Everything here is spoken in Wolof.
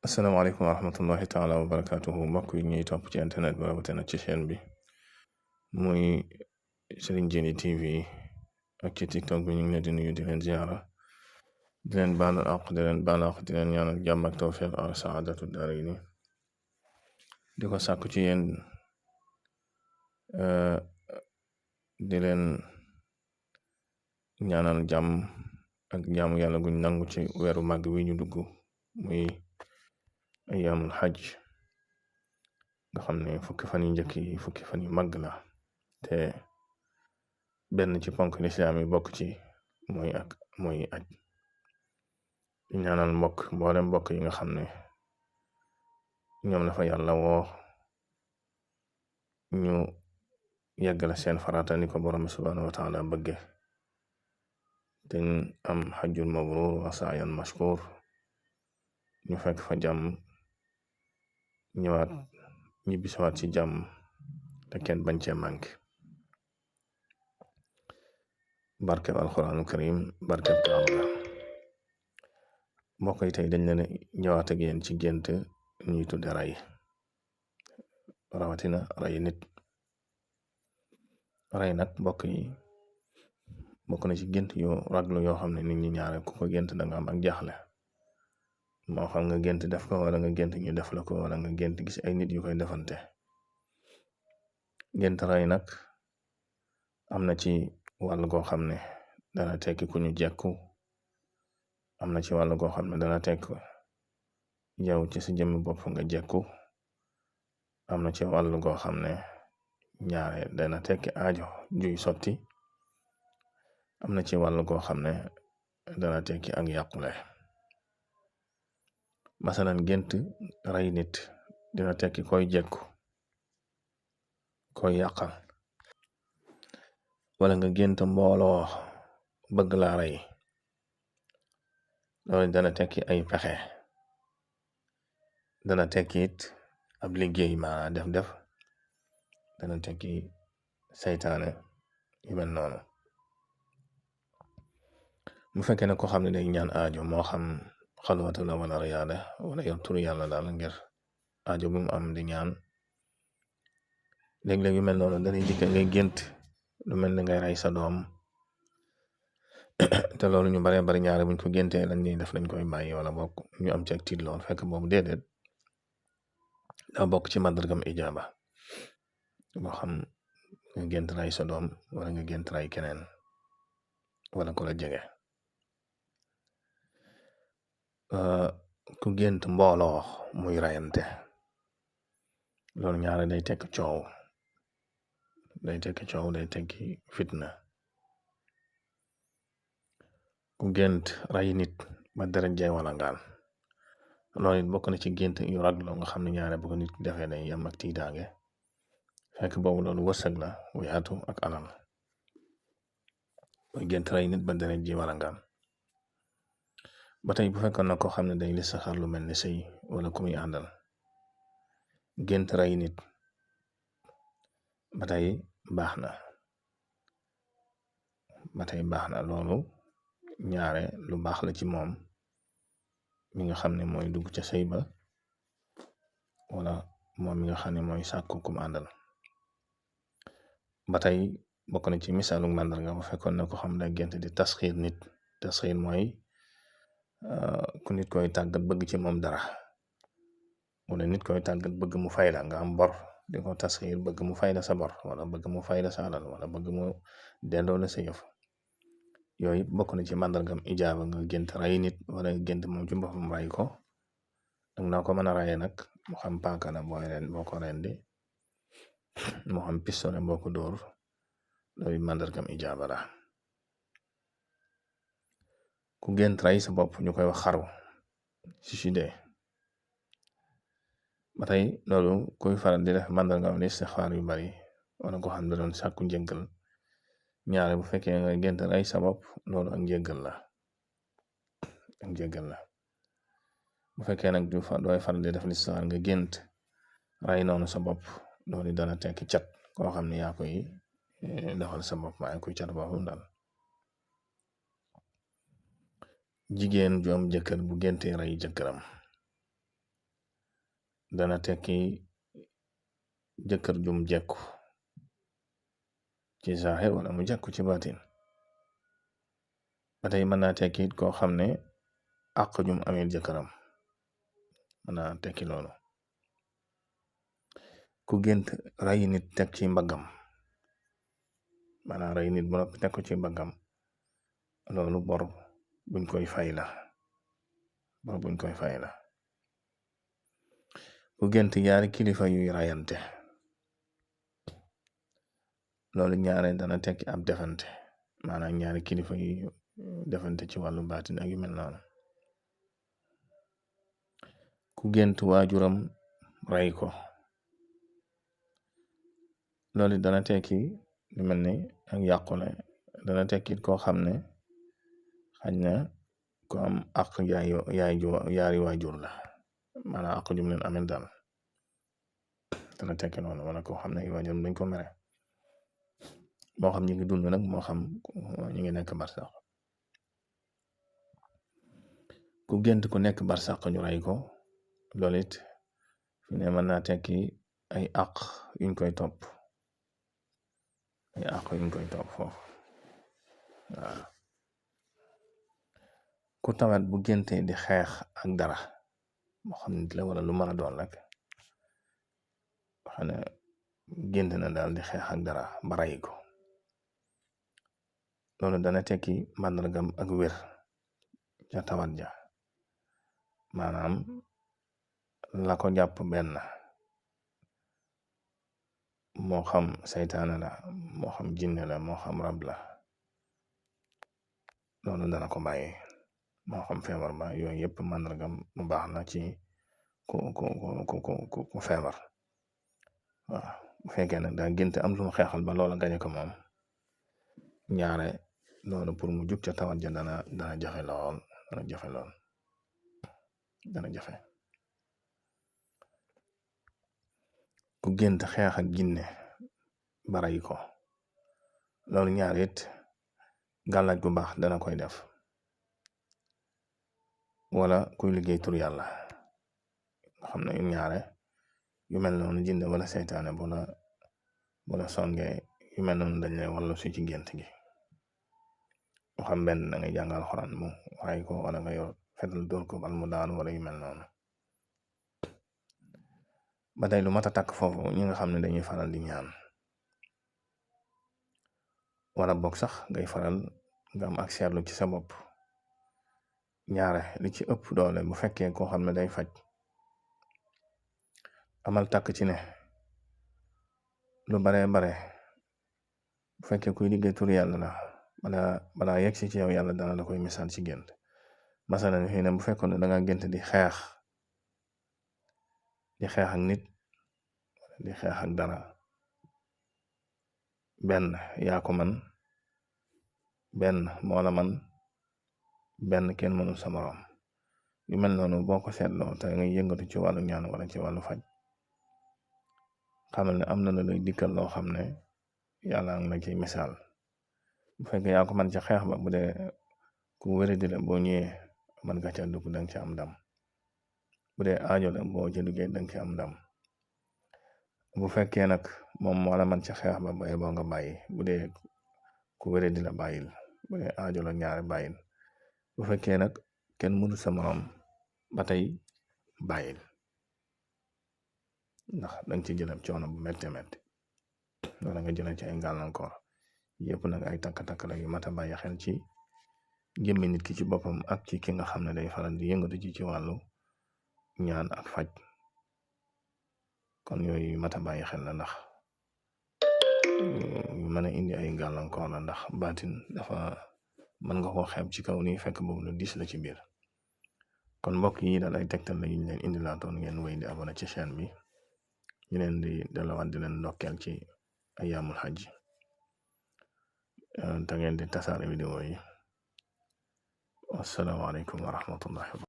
asalaamaaleykum wa rahmatullahi taala wa barakatuhu mbokk yi ñuy topp ci internet bi rawatina ci chaîne bi muy Serigne Djily TV ak ci tiktok bi ñu ngi leen di nuyu di leen ziara di leen baalu àq di leen baal àq di leen ñaanal jàmm ak tawfiq ak saadatu daarayni di ko sàkku ci yéen di leen ñaanal jàmm ak jaamu yàlla guñ nangu ci weeru màgg wi ñu dugg muy ayaamul xaj nga xam ne fukki fan yu njëkk yi fukki fan yu màgg la te benn ci ponk lislaam yi bokk ci mooy aj di ñaanal mboolem mbokk yi nga xam ne ñoom la fa yàlla woo ñu yeggale seen farata ni ko borom subhanahu wa taala bëgge te am xajjul mabrur wa sa'yan mashkur ñu fekk fa jàmm ñëwaat ñibbisiwaat ci jàmm te kenn bañ cee manqué barkeb alxuraanu karim barkeb kaamla mbokk yi tey dañ leen ñëwaat ak yéen ci gént ñuy tudde ray rawatina ray nit ray nag mbokk yi bokk na ci gént yu raglu yoo xam ne nit ñi ñaare ku ko gént da nga am ak jaaxle moo xam nga gént def ko wala nga gént ñu def la ko wala nga gént gis ay nit yu koy defante gént ray nag am na ci wàll goo xam ne dana tekki ku ñu jekku am na ci wàll goo xam ne dana tekk yow ci sa jëmmi bopp nga jekku am na ci wàll goo xam ne ñaare dana tekki aajo juy sotti am na ci wàll goo xam ne dana tekki ak yàqule masalan gént ray nit dina tekki koy jekku koy yàqal wala nga gént mbooloo bëgg laa rey loolu dana tekki ay pexe dana tekki it ab liggéey ma def dana tekki saytaane yu mel noonu mu fekkee ne ko xam ne day ñaan aajo moo xam xalwatu la wala riyaada wala yor turu yàlla daal ngir aajo bu mu am di ñaan léeg-léeg yu mel noonu danay dikk ngay gént lu mel ne ngay rey sa doom te loolu ñu baree bari ñaare buñ ko géntee lañ ñuy def dañ koy bàyyi wala bokk ñu am ci ak tiit lool fekk boobu déedéet daa bokk ci màndargam ijaaba boo xam nga gént rey sa doom wala nga gént rey keneen wala ko la jege ku gént mbooloo muy rayante loolu ñaare day tekk coow day tekki fitna ku gént ray nit ba deret jay wala ngaan loolu it bokk na ci gént yu ragloo nga xam ne ñaare bu ko nit defee day am ak tiitaange fekk boobu loolu wërsëg la wu yaatu ak alal mooy gént ray nit ba deret ji wala ngaan ba tey bu fekkoon na koo xam ne day listixaar lu mel ni sëy wala ku muy àndal gént ray nit ba tey baax na loolu ñaare lu baax la ci moom mi nga xam ne mooy dugg ca sëy ba wala moom mi nga xam ne mooy sàkku kum àndal ba tey bokk na ci misaalu màndarga bu fekkoon na ko xam ne gént di tasxiir nit tasxiir mooy ku nit koy tàggat bëgg ci moom dara wala nit koy tàggat bëgg mu fayda nga am bor di ko tasxiir bëgg mu fayda sa bor wala bëgg mu fayda sa alal wala bëgg mu delloo la sa yëf yooyu bokk na ci màndargam ijaaba nga gént ray nit wala gént moom ci boppam ray ko ak naa ko mën a rayee nag mu xam paaka la boo ko rendi mu xam pistolet boo ko dóor loolu màndargam ijaaba la ku gént ray sa bopp ñu koy wax xaru suicide ba tey loolu kuy faral di def màndargam istixfaar yu bari wala ko xam ne doon sàkku njëggal ñaare bu fekkee nga gént ray sa bopp loolu ak njëggal la bu fekkee nag dooy faral di def istixfaar nga gént ray noonu sa bopp loolu dana tekki cat koo xam ne yaa koy defal sa bopp maa koy cat boppam daal jigéen ju am jëkkër bu géntee rey jëkkëram dana tekki jëkkër jum jekku ci zahir wala mu jekku ci baatin. ba tey mën naa tekki koo xam ne àq jum ameel jëkkëram mën naa tekki loolu. ku gént ray nit teg ci mbaggam maanaam ray nit bu noppi teg ko ci mbaggam loolu bor buñ koy fay la ku gént yaari kilifa yuy rayante loolu ñaare dana tekki ab defante maanaam ñaari kilifa yu defante ci wàllu baatin ak yu mel noonu. ku gént waajuram ray ko loolu dana tekki lu mel ni ak yàqule, dana tekki koo xam ne xañ na ko am àq yaari waajur la maanaam àq jum leen amel daal dana tekki noonu. wala koo xam ne ay waajuram dañ ko mere moo xam ñi ngi dund nag moo xam ñu ngi nekk barsax. ku gént ku nekk barsax ñu ray ko loolu it fi ne mën naa tekki ay àq yuñ koy topp foofu waaw. ku tawat bu génte di xeex ak dara moo xam nit la wala lu mën a doon rek xam ne gént na daal di xeex ak dara ba ray ko loolu dana tekki màndargam ak wér ca tawat ja maanaam la ko jàpp benn moo xam saytaane la moo xam jinne la moo xam rab la loolu dana ko bàyyi moo xam feebar ba yooyu yëpp màndargam mu baax na ci ku feebar waaw. bu fekkee nag daa gént am lu mu xeexal ba loola gañe ko moom ñaare loolu pour mu jug ca tawat ja dana jafe lool dana jafe. ku gént xeex ak jinne ba ray ko loolu ñaar it gàllaaj bu baax dana koy def wala kuy liggéey tur yàlla nga xam ne ñaare yu mel noonu jinne wala seytaane bu la songee yu mel noonu dañ lay walla su ci gént gi mu xam benn da ngay jàngal xoraan mu ray ko wala nga yor fetal dóor ko bal mu daanu wala yu mel noonu. ba tey lu mat a takk foofu ñi nga xam ne dañuy faral di ñaan wala boog sax ngay faral nga am ak seetlu ci sa bopp ñaare li ci ëpp doole bu fekkee koo xam ne day faj amal takk ci ne lu bare bu fekkee kuy liggéey tur yàlla la balaa yegg si ci yow yàlla dana la koy misaal ci gént. masalan fii ne bu fekkoon ne da nga gént di xeex ak nit di xeex ak dara benn yaa ko man benn moo la man benn kenn mënul sa moroom yu mel noonu boo ko seetloo te nga yëngatu ci wàllu ñaan wala ci wàllu faj xamal ne am na lay dikkal loo xam ne yàlla ngi la ci misaal. bu fekkee yaa ko man ca xeex ba bu dee ku wéradi la boo ñëwee man nga ca dugg danga ci am ndam bu dee aajo la boo ci duggee danga ci am ndam. bu fekkee nag moom moo la man ca xeex ba bay boo nga bàyyi bu dee ku wéradi la bàyyil bu dee aajo la ñaari bàyyil bu fekkee nag kenn mënu sa moroom ba tey bàyyil ndax danga ci jëlam coono bu metti wala nga jëlee ci ay gàllankoor yëpp nag ay takk-takk la yu mat a bàyyi xel ci jëmmi nit ki ci boppam ak ci ki nga xam ne day faral di yëngatu ci wàllu ñaan ak faj kon yooyu mat a bàyyi xel la ndax mën a indi ay gàllankoor la ndax baatin dafa mën nga koo xeeb ci kaw nii fekk boobu lu diis la ci biir. kon mbokk yi daal ay tegtal la ñu leen indi laatoon ngeen wéy di abonné ci chaîne bi ñu leen di delawaat di leen ndokkeel ci ayaamul xaj te ngeen di tasaare vidéo yi. wasalaamaaleykum wa rahmatullahi